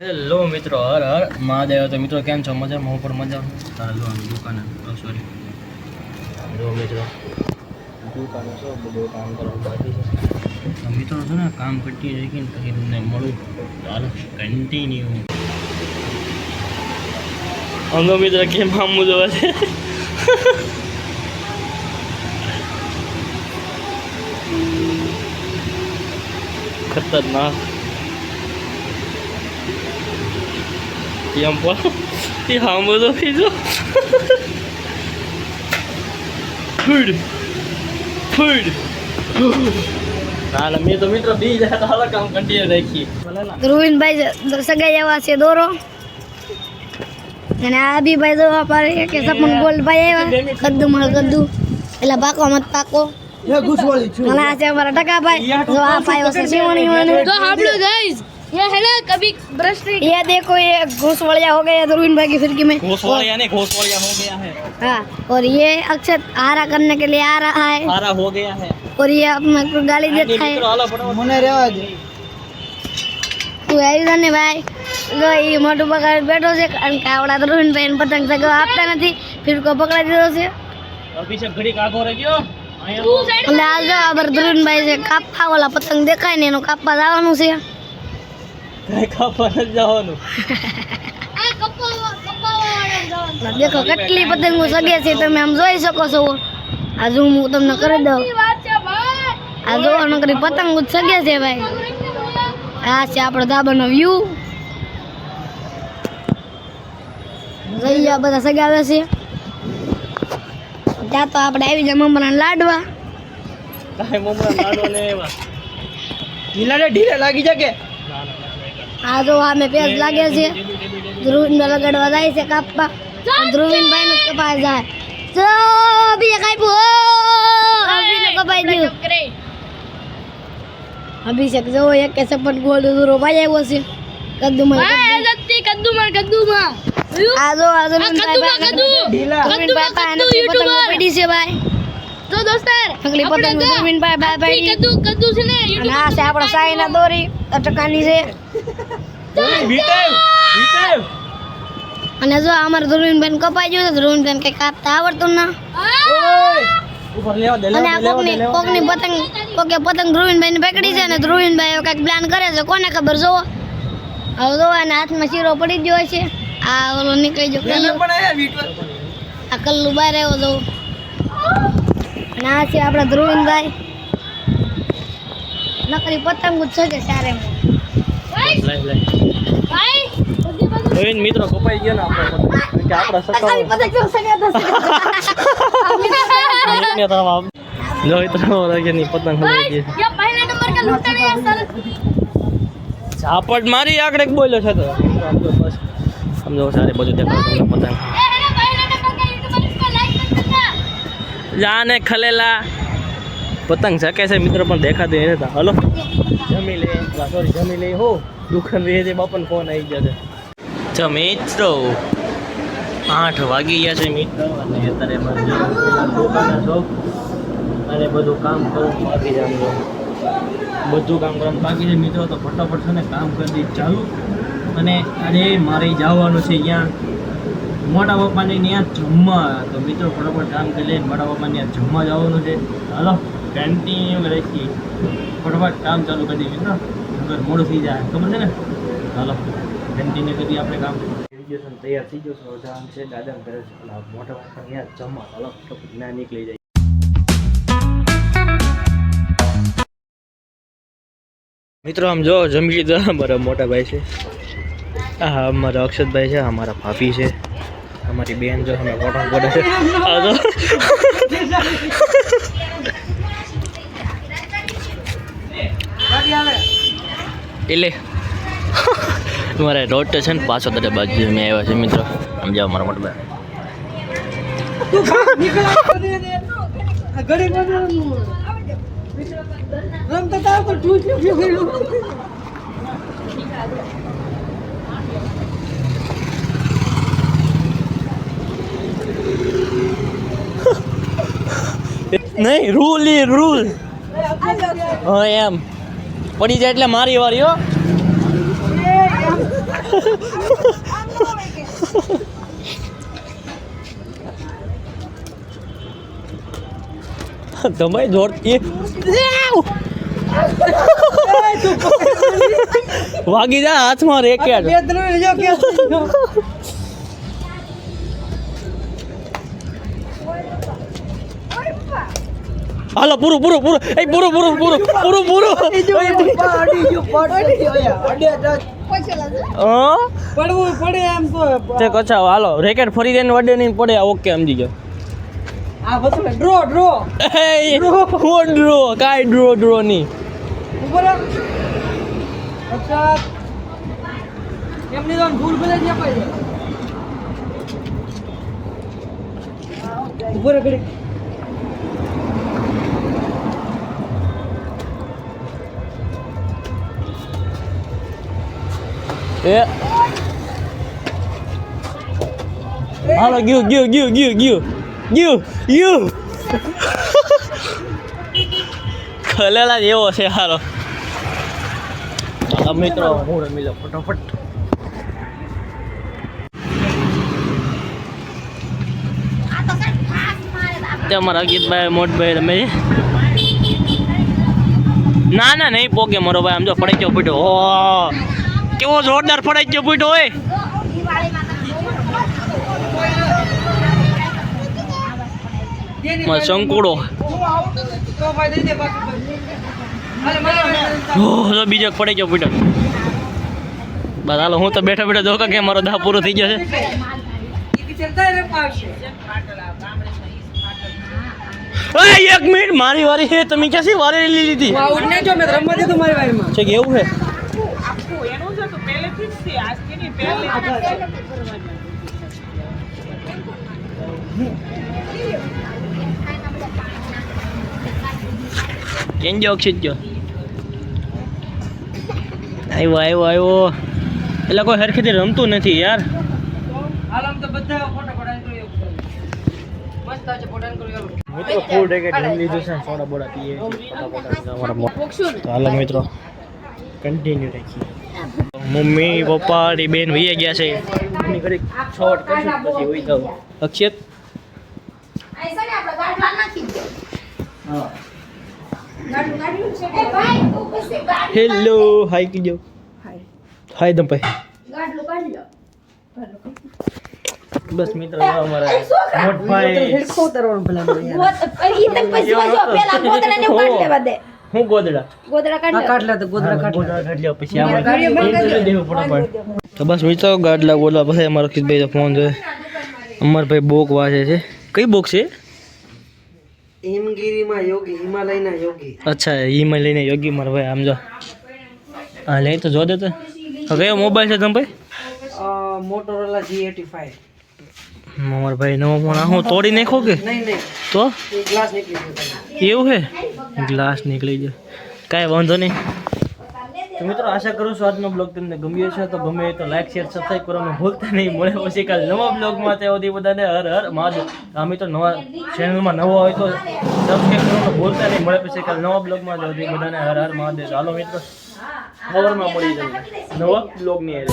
Hello મિત્રો, હર હર મહાદેવ. તો મિત્રો કેમ છો? મજામાં? હું પણ મજામાં. લો દુકાને સોરી જો મિત્રો દુકાને છો બધું કામ કરવા બાકી છે. તો મિત્રો છે ને કામ કરતી રહી ને પછી તમને મળું. ચાલો કન્ટિન્યુ. અંગો મિત્ર કેમ આમ જોવા છે? ખતરનાક yang pun di hamba tu itu food nah मैं तो मित्र भी जाता हला काम कंटिन्यू रखी ध्रुवीन भाई सगाई आवा से दोरो અને આ બી ભાઈ જો પારે કે સપન ગોલ્ડ ભાઈ આવ્યા કદ્દુ માલ કદ્દુ એટલે પાકો મત પાકો ये घुसवाली छू અને આ છે અમારા ટકા ભાઈ જો આ પાયો છે સીવણી વાળો तो आप लोग गाइस ये है ना कभी ब्रश नहीं ये देखो ये घूसवड़िया हो गया ध्रुवीन भाई की फिरकी में घोसवालिया नहीं घोसवालिया हो गया है हाँ और ये अक्षत हारा करने के लिए आ रहा है सारा हो गया है और ये अपने को गाली देता है मित्र हालो फटाफट મને રહેવા દે તું આવી જાને ભાઈ જો એ મોટું પકડ બેઠો છે કારણ કે આવડા ધ્રુવીન ભાઈ ને પતંગ સગો આપતા નથી ફિરકો પકડાઈ દીધો છે પીછે ઘડી કાગો રહી ગયો तू साइड એટલે હાલ જો આબર ધ્રુવીન ભાઈ છે કાપવા વાળા પતંગ દેખાય ને એનું કાપવા જવાનું છે કઈ કાપવા ન જવાનું आ कप्पा वाला जाओ દેખો કેટલી પતંગો સગે છે તમે આમ જોઈ શકો છો આ ઝૂમ હું તમને કરી દઉં बात है भाई આ જોવાનું કરી પતંગો જ સગે છે ભાઈ આ છે આપણો ધાબાનો વ્યૂ જોઈ આ બધા સગાવે છે ત્યાં તો આપણે આવી જાય મમરા લાડવા કાઈ મમરા લાડો ને એવા ઢીલા ને ઢીલે લાગી જકે આ જો આ મેં પેજ લાગે છે ધ્રુવીન ને લગાડવા જાય છે કાપવા ધ્રુવીન ભાઈ નું કપાઈ જાય જો અભી કાપ્યું અભી ને કપાઈ ગયું करे અભિષેક જો એક કે સપન ગોલ્ડ દૂરો ભાઈ આવ્યો છે કદ્દુમાં भाई जत्ती कद्दू मां આ જો આ ધ્રુવીન कद्दू मां ભાઈ कद्दू ઢીલા ધ્રુવીન ભાઈ પાસે પતંગ પડી છે ભાઈ तो दोस्तर અગલી પતંગ ધ્રુવીન ભાઈ ભાઈ ભાઈ कद्दू कद्दू से ने અને આ છે આપણો સાઈના દોરી ટકાની છે વિટેવ વિટેવ અને જો અમારે ધ્રુવીન ભાઈ કપાઈ ગયું છે ધ્રુવીન ભાઈ કઈ કાપતા આવડતું ના ઉપર લેવા દે અને આ કોકની પતંગ કોકે પતંગ ધ્રુવીનભાઈ ને પકડી છે ને ધ્રુવીનભાઈ કઈક પ્લાન કરે છે કોને ખબર જોવો હવે જો એના હાથમાં શીરો પડી ગયો છે આ ઓલો નીકળી ગયો કલ્લુ પણ એ વીટવા આ કલ્લુ બહાર આવ્યો જો અને આ છે આપણા ધ્રુવીનભાઈ નકરી પતંગ જ છે કે સારે લાઈ भाई જોઈન મિત્રો કપાઈ ગયો ને આપણો પતંગ કે આપડા સકાવ પતંગ તો સગા ને તાવ જો ઇતરો લાગે ની પતંગ હલાઈ ગઈ ये पहले नंबर का लूटा नहीं है साल ઝાપટ મારી આકડે બોલ્યો છે તો સમજો બસ સમજો સારી બધું દેખાડો તમને પતંગ ये है ना पहले नंबर का यूट्यूबर इसको लाइक मत करना જાને ખલેલા પતંગ શકે છે મિત્રો પણ દેખાતી નથી હલો જમી લે સોરી જમી લે હો દુકાન રહે છે બાપન ફોન આવી જશે જો મિત્રો 8 વાગી ગયા છે મિત્રો અને અત્યારે મારે દુકાને છો અને બધું કામ કરવાનું બાકી છે આમ બધું કામ કરવાનું બાકી છે મિત્રો તો ફટાફટ છે ને કામ કરી દઈ ચાલુ અને આજે મારે જવાનું છે ત્યાં મોટા પપ્પાને ત્યાં જમવા તો મિત્રો ફટાફટ કામ કરી લઈને મોટા પપ્પાને ત્યાં જમવા જવાનું છે હાલો કન્ટિન્યુ રાખી ફટાફટ કામ ચાલુ કરી દઈએ મિત્રો અગર મોડું થઈ જાય ખબર છે ને હાલો કન્ટિન્યુ કરી આપણે કામ તૈયાર થઈ ગયો છો જામ છે દાદા કરે છે મોટા પપ્પા ત્યાં જમવા હાલો ફટાફટ ના નીકળી જાય મિત્રો આમ જો જમી લીધા અમારા મોટા ભાઈ છે હા અમારા અક્ષતભાઈ છે અમારા ભાભી છે અમારી બેન જો અમે ફોટો પડે છે આ જો એટલે મારે રોડ છે ને પાછો તને બાજુ મેં આવ્યા છે મિત્રો આમ જાઓ મારા મોટા ભાઈ ઘડી રમતા તાર તો ટૂટી ગયું નહીં રૂલ હા એમ પડી જાય એટલે મારી વારી હો તમે જોર વાગી જા હાથમાં રેકેટ. બે ત્રણ જો કે હાલો પૂરું પૂરું પૂરું એ પૂરું પૂરું પૂરું પૂરું પૂરું અડી જો પાડી હા પડવું પડે એમ તો તે કચ્છા હાલો રેકેટ ફરી દે ને વડે નહીં પડે ઓકે સમજી ગયો. આ બસ ડ્રો ડ્રો એ કોણ ડ્રો કાઈ ડ્રો નહીં. ઉપર અચ્છા એમની તો ભૂલ ભલે જ અપાઈ જાય ઉપર ઘડી એ હાલો ગયું ખલેલા જેવો છે હાલો. મિત્રો હું રમી લો ફટાફટ. અમારા અગીતભાઈ મોટભાઈ રમે છે. ના નહીં પોકે મારો ભાઈ આમ જો પડી ગયો પીટો. ઓ કેવો જોરદાર પડી ગયો પીટો હોય. શંકુડો તો ભાઈ દઈ દે બાકી બીજો પડી ગયો પીટો. બસ હાલો હું તો બેઠા બેઠા જોકા કે મારો દાહ પૂરો થઈ ગયો છે. એક મિનિટ મારી વારી છે તમે ક્યાંથી વારી લઈ લીધી છે કે એવું છે. કેમ જો અક્ષિત જો આવ્યો એટલે કોઈ હરખેથી રમતું નથી યાર. મિત્રો ફૂલ રેકેટ લઈ લીધું છે સોડા બોડા પીએ તો હાલો મિત્રો કન્ટિન્યુ રાખીએ. મમ્મી પપ્પા ની બેન વહી ગયા છે. મમ્મી ઘડી શોર્ટ કરશું પછી વહી જાવ. અક્ષિત હેલો હાય કીજો હાય દંભાઈ. બસ મિત્રો અમારા મોટભાઈ હું ગોદડા પછી તો બસ મિત્રો ગાડલા ગોદલા પછી અમારો કિશભાઈ ફોન છે. અમરભાઈ બોક વાંચે છે. કઈ બોક છે? હિમગીરીમાં યોગી હિમાલયના યોગી. અચ્છા હિમાલયના યોગી મારા ભાઈ આમ જો હા લે તો જો દે તો. કયો મોબાઈલ છે તમે ભાઈ? Motorola G85. મારા ભાઈ નવો ફોન આ હું તોડી નાખો કે નહીં તો એ ગ્લાસ નીકળી ગયો. એવું છે ગ્લાસ નીકળી જાય કાંઈ વાંધો નહીં. તો મિત્રો આશા કરું છું આજનો બ્લોગ તમને ગમ્યો છે. તો ગમે તો લાઈક શેર સબસ્ક્રાઈબ કરવાનું ભૂલતા નહીં. મળે પછી કાલે નવા બ્લોગમાં ત્યાં સુધી બધાને હર હર મહાદેવ. આ મિત્રો નવા ચેનલમાં નવો હોય તો સબસ્ક્રાઈબ કરવાનું ભૂલતા નહીં. મળે પછી કાલે નવા બ્લોગમાં ત્યાં સુધી બધાને હર હર મહાદેવ. હાલો મિત્રો ખબરમાં મળી જાય નવા બ્લોગની હારે.